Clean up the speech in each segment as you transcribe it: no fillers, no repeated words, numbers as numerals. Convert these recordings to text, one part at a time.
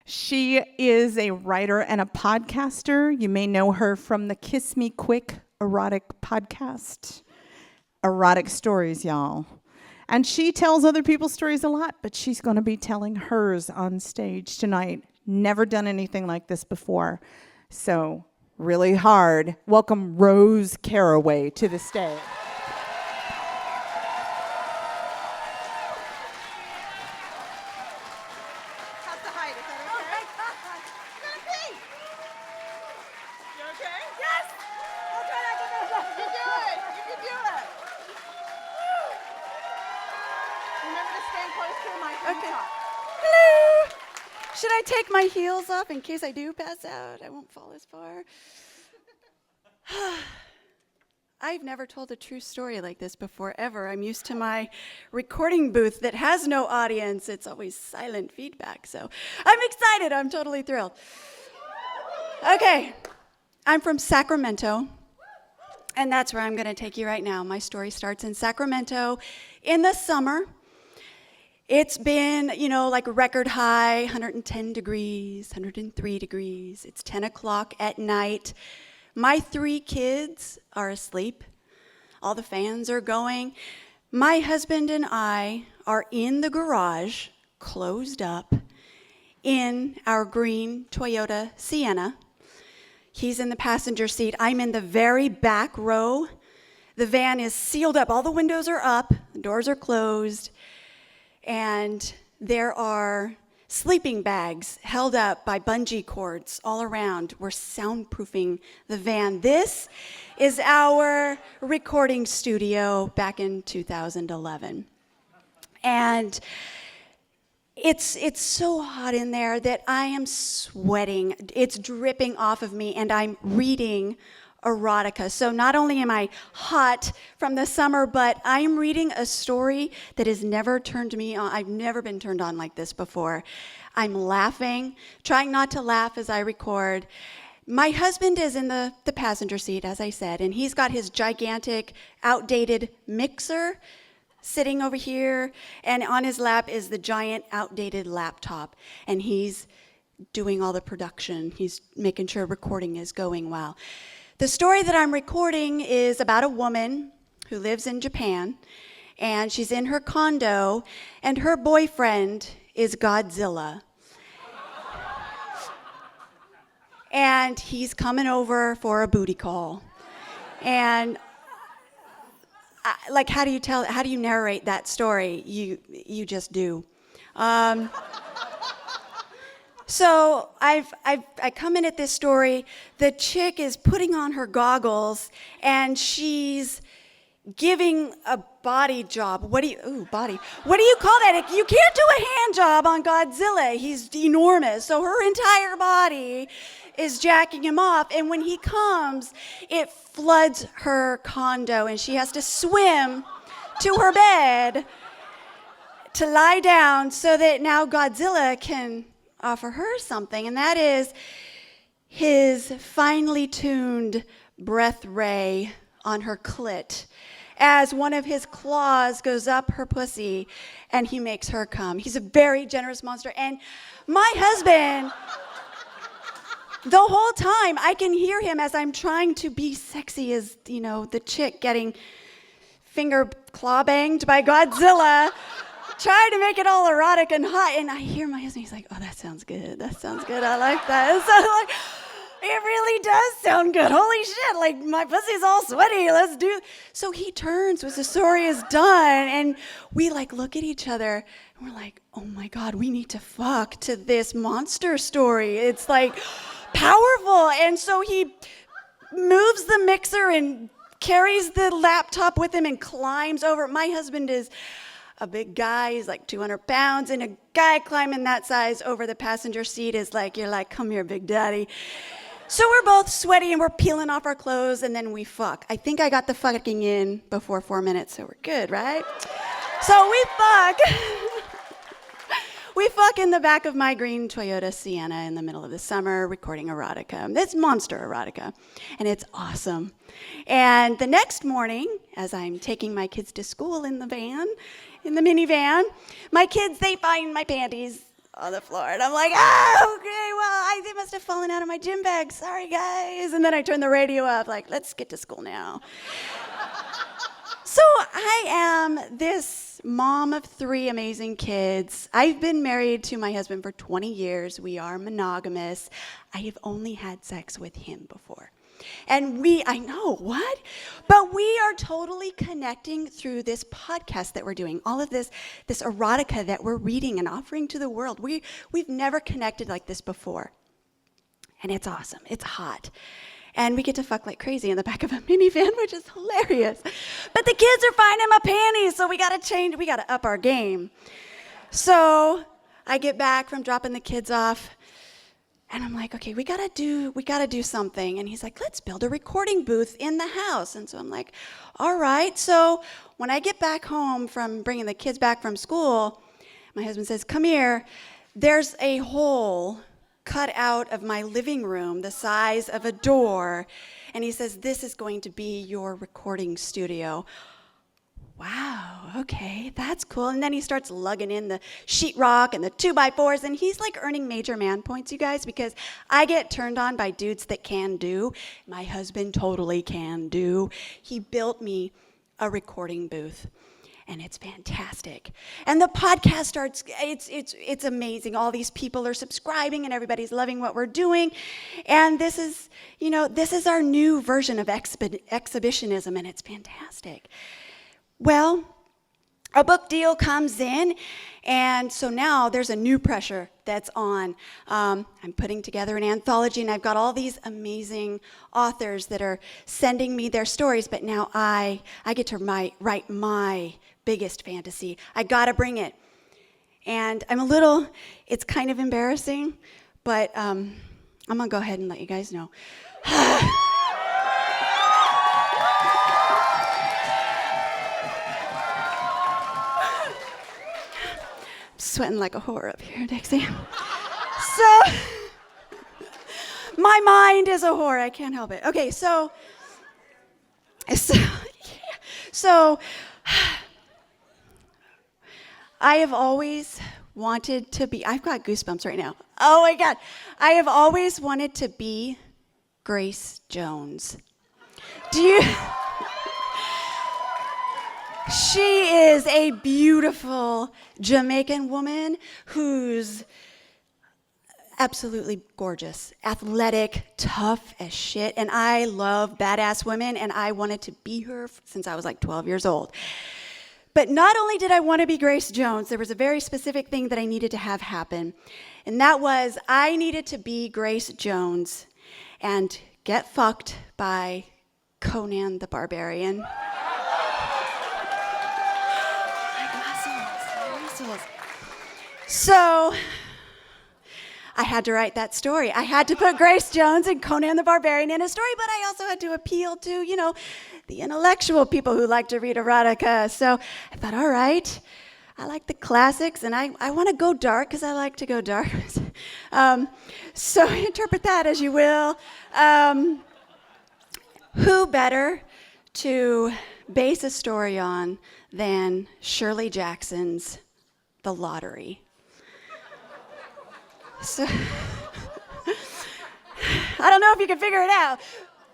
She is a writer and a podcaster. You may know her from the Kiss Me Quick erotic podcast. Erotic stories, y'all. And she tells other people's stories a lot, but she's going to be telling hers on stage tonight. Never done anything like this before. So, really hard. Welcome Rose Caraway to the stage. Should I take my heels off in case I do pass out? I won't fall as far. I've never told a true story like this before, ever. I'm used to my recording booth that has no audience. It's always silent feedback, so I'm excited. I'm totally thrilled. Okay, I'm from Sacramento, and that's where I'm going to take you right now. My story starts in Sacramento in the summer. It's been, like a record high, 110 degrees, 103 degrees. It's 10 o'clock at night. My 3 kids are asleep. All the fans are going. My husband and I are in the garage, closed up, in our green Toyota Sienna. He's in the passenger seat. I'm in the very back row. The van is sealed up. All the windows are up. The doors are closed. And there are sleeping bags held up by bungee cords all around. We're soundproofing the van. This is our recording studio back in 2011. And it's so hot in there that I am sweating. It's dripping off of me, and I'm reading erotica. So not only am I hot from the summer, but I'm reading a story that has never turned me on. I've never been turned on like this before. I'm laughing, trying not to laugh as I record. My husband is in the passenger seat, as I said, and he's got his gigantic, outdated mixer sitting over here, and on his lap is the giant, outdated laptop, and he's doing all the production. He's making sure recording is going well. The story that I'm recording is about a woman who lives in Japan, and she's in her condo, and her boyfriend is Godzilla. And he's coming over for a booty call. And how do you narrate that story? You just do. So I come in at this story. The chick is putting on her goggles, and she's giving a body job. Body. What do you call that? You can't do a hand job on Godzilla. He's enormous. So her entire body is jacking him off, and when he comes, it floods her condo, and she has to swim to her bed to lie down so that now Godzilla can offer her something, and that is his finely tuned breath ray on her clit as one of his claws goes up her pussy and he makes her come. He's a very generous monster. And my husband, the whole time, I can hear him as I'm trying to be sexy as, the chick getting finger claw banged by Godzilla, trying to make it all erotic and hot. And I hear my husband, he's like, oh, that sounds good. That sounds good. I like that. So I'm like, it really does sound good. Holy shit, like my pussy's all sweaty. Let's do. So he turns as the story is done, and we look at each other and we're like, oh my God, we need to fuck to this monster story. It's powerful. And so he moves the mixer and carries the laptop with him and climbs over. My husband is a big guy. He's 200 pounds, and a guy climbing that size over the passenger seat is you're like, come here, big daddy. So we're both sweaty, and we're peeling off our clothes, and then we fuck. I think I got the fucking in before 4 minutes, so we're good, right? So we fuck. We fuck in the back of my green Toyota Sienna in the middle of the summer, recording erotica. It's monster erotica, and it's awesome. And the next morning, as I'm taking my kids to school in the van, in the minivan, my kids, they find my panties on the floor. And I'm like, oh, okay, well, they must have fallen out of my gym bag. Sorry, guys. And then I turn the radio up, like, let's get to school now. So I am this mom of 3 amazing kids. I've been married to my husband for 20 years. We are monogamous. I have only had sex with him before. And I know, what? But we are totally connecting through this podcast that we're doing. All of this erotica that we're reading and offering to the world. We've never connected like this before. And it's awesome. It's hot. And we get to fuck like crazy in the back of a minivan, which is hilarious. But the kids are finding my panties, so we gotta up our game. So I get back from dropping the kids off, and I'm like, okay, we gotta do something. And he's like, let's build a recording booth in the house. And so I'm like, all right. So when I get back home from bringing the kids back from school, my husband says, come here. There's a hole cut out of my living room the size of a door. And he says, this is going to be your recording studio. Wow, okay, that's cool. And then he starts lugging in the sheetrock and the 2x4s, and he's like earning major man points, you guys, because I get turned on by dudes that can do. My husband totally can do. He built me a recording booth. And it's fantastic. And the podcast starts, it's amazing. All these people are subscribing and everybody's loving what we're doing. And this is our new version of exhibitionism, and it's fantastic. Well, a book deal comes in, and so now there's a new pressure that's on. I'm putting together an anthology, and I've got all these amazing authors that are sending me their stories, but now I get to write my biggest fantasy. I gotta bring it. And it's kind of embarrassing, but I'm gonna go ahead and let you guys know. Sweating like a whore up here, Dixie. So, my mind is a whore. I can't help it. Okay, so I have always wanted to be, I've got goosebumps right now. Oh my God. I have always wanted to be Grace Jones. She is a beautiful Jamaican woman who's absolutely gorgeous, athletic, tough as shit, and I love badass women, and I wanted to be her since I was like 12 years old. But not only did I want to be Grace Jones, there was a very specific thing that I needed to have happen, and that was I needed to be Grace Jones and get fucked by Conan the Barbarian. So I had to write that story. I had to put Grace Jones and Conan the Barbarian in a story, but I also had to appeal to, the intellectual people who like to read erotica. So I thought, all right, I like the classics, and I want to go dark because I like to go dark. So interpret that as you will. Who better to base a story on than Shirley Jackson's The Lottery? So, I don't know if you can figure it out.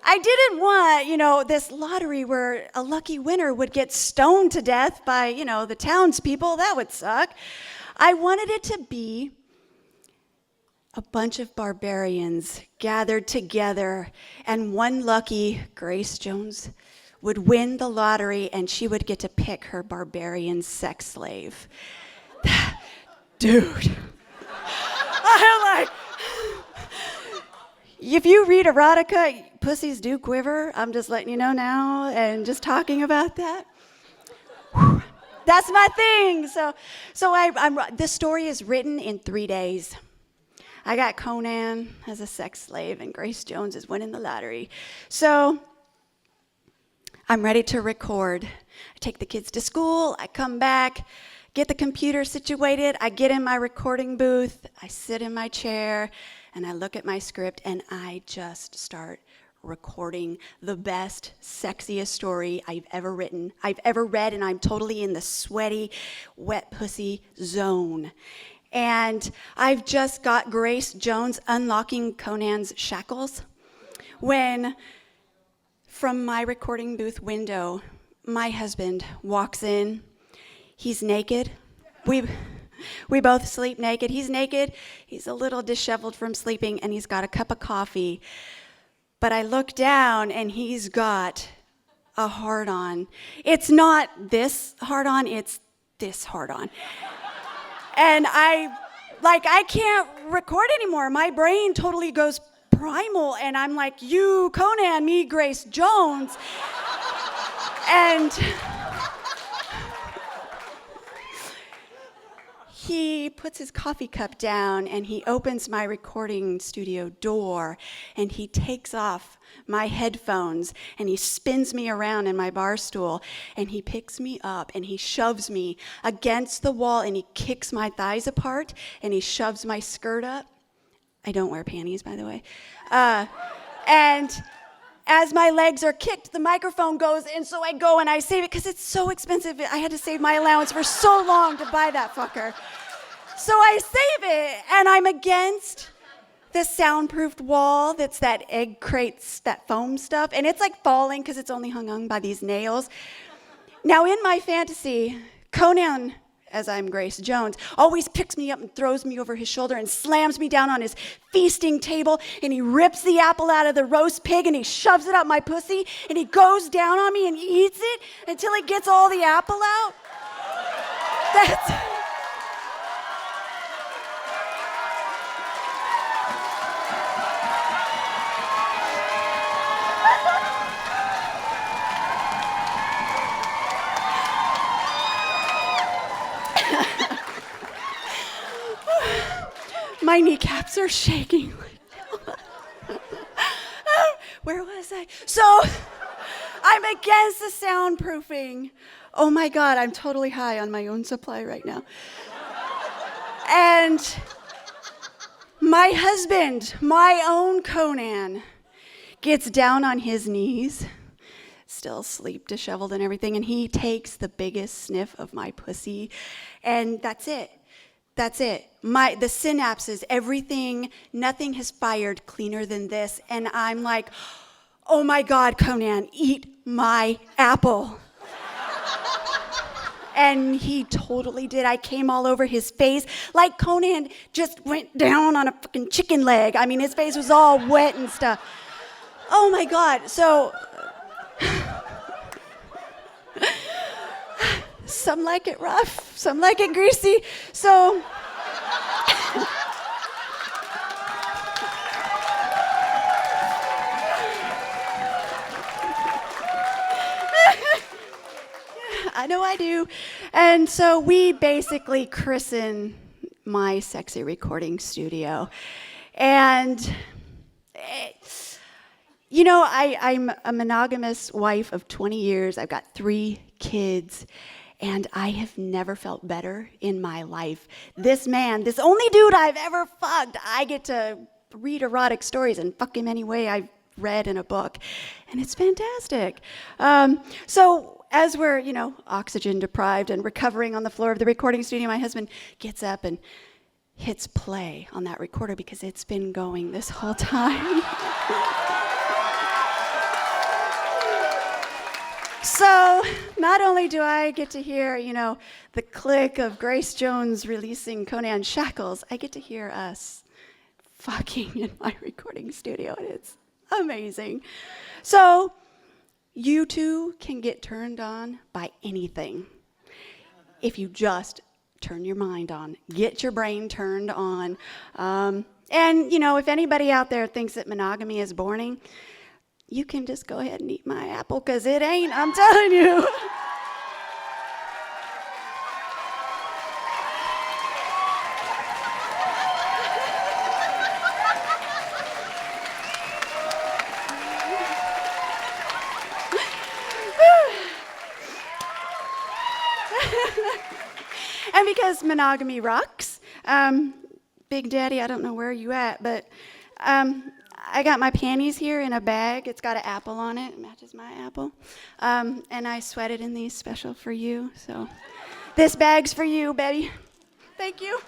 I didn't want, this lottery where a lucky winner would get stoned to death by, the townspeople. That would suck. I wanted it to be a bunch of barbarians gathered together, and one lucky Grace Jones would win the lottery, and she would get to pick her barbarian sex slave. Dude. I'm like, if you read erotica, pussies do quiver. I'm just letting you know now, and just talking about that. Whew, that's my thing. So this story is written in 3 days. I got Conan as a sex slave, and Grace Jones is winning the lottery. So I'm ready to record. I take the kids to school. I come back. Get the computer situated, I get in my recording booth, I sit in my chair, and I look at my script, and I just start recording the best, sexiest story I've ever read, and I'm totally in the sweaty, wet pussy zone. And I've just got Grace Jones unlocking Conan's shackles when, from my recording booth window, my husband walks in. He's naked. We both sleep naked. He's naked. He's a little disheveled from sleeping, and he's got a cup of coffee. But I look down, and he's got a hard-on. It's not this hard-on, it's this hard-on. And I can't record anymore. My brain totally goes primal, and I'm like, you, Conan, me, Grace Jones. And he puts his coffee cup down, and he opens my recording studio door, and he takes off my headphones, and he spins me around in my bar stool, and he picks me up, and he shoves me against the wall, and he kicks my thighs apart, and he shoves my skirt up. I don't wear panties, by the way. And as my legs are kicked, the microphone goes, and so I go and I save it because it's so expensive. I had to save my allowance for so long to buy that fucker. So I save it, and I'm against the soundproofed wall that's that egg crates, that foam stuff, and it's like falling because it's only hung by these nails. Now, in my fantasy, Conan, as I'm Grace Jones, always picks me up and throws me over his shoulder and slams me down on his feasting table, and he rips the apple out of the roast pig, and he shoves it up my pussy, and he goes down on me and eats it until he gets all the apple out. That's... My kneecaps are shaking. Where was I? So I'm against the soundproofing. Oh my God, I'm totally high on my own supply right now. And my husband, my own Conan, gets down on his knees, still sleep disheveled and everything, and he takes the biggest sniff of my pussy, and that's it. That's it. The synapses, everything, nothing has fired cleaner than this. And I'm like, oh my God, Conan, eat my apple. And he totally did. I came all over his face. Like Conan just went down on a fucking chicken leg. I mean, his face was all wet and stuff. Oh my God. So... some like it rough, some like it greasy. So I know I do. And so we basically christen my sexy recording studio. And you know, I'm a monogamous wife of 20 years. I've got 3 kids. And I have never felt better in my life. This man, this only dude I've ever fucked, I get to read erotic stories and fuck him any way I've read in a book. And it's fantastic. So as we're, you know, oxygen deprived and recovering on the floor of the recording studio, my husband gets up and hits play on that recorder because it's been going this whole time. So not only do I get to hear, you know, the click of Grace Jones releasing Conan's shackles, I get to hear us fucking in my recording studio, and it's amazing. So you too can get turned on by anything if you just turn your mind on, get your brain turned on. And, you know, if anybody out there thinks that monogamy is boring, you can just go ahead and eat my apple, because it ain't, I'm telling you. And because monogamy rocks, Big Daddy, I don't know where you at, but I got my panties here in a bag. It's got an apple on it. It matches my apple. And I sweated in these special for you. So this bag's for you, baby. Thank you.